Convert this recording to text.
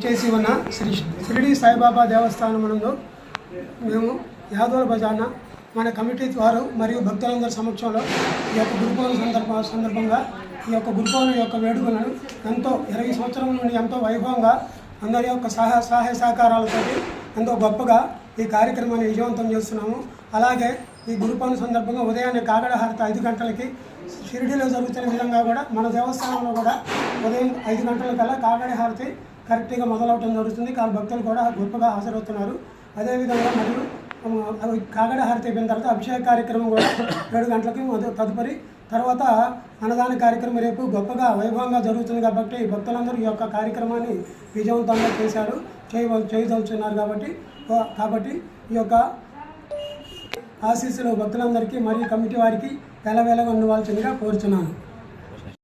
చేసి ఉన్న శ్రీ షిరిడి సాయిబాబా దేవస్థానం నందు మేము యాదవుల బజార్న మన కమిటీ వారు మరియు భక్తులందరి సమక్షంలో ఈ యొక్క గురుపౌర్ణమి సందర్భంగా ఈ యొక్క గురుపౌర్ణమి యొక్క వేడుకలను ఎంతో 20 సంవత్సరం నుండి ఎంతో వైభవంగా అందరి యొక్క సహాయ సహకారాలతో ఎంతో గొప్పగా ఈ కార్యక్రమాన్ని విజయవంతం చేస్తున్నాము. అలాగే ఈ గురుపౌర్ణమి సందర్భంగా ఉదయాన్నే కాగడ హారతి 5 గంటలకి షిరిడీలో జరుగుతున్న విధంగా కూడా మన దేవస్థానంలో కూడా ఉదయం 5 గంటలకల్లా కాగడ హారతి కరెక్ట్గా మొదలవటం జరుగుతుంది. భక్తులు కూడా గొప్పగా హాజరవుతున్నారు. అదేవిధంగా మరియు కాగడ హారతి అయిపోయిన తర్వాత అభిషేక కార్యక్రమం కూడా 7 గంటలకి తదుపరి తర్వాత అన్నదాన కార్యక్రమం రేపు గొప్పగా వైభవంగా జరుగుతుంది. కాబట్టి భక్తులందరూ ఈ యొక్క కార్యక్రమాన్ని విజయవంతంగా చేయదలుచున్నారు. కాబట్టి ఈ యొక్క ఆశీస్సులు భక్తులందరికీ మరియు కమిటీ వారికి వేలవేలగా ఉండవలసిందిగా కోరుచున్నాను.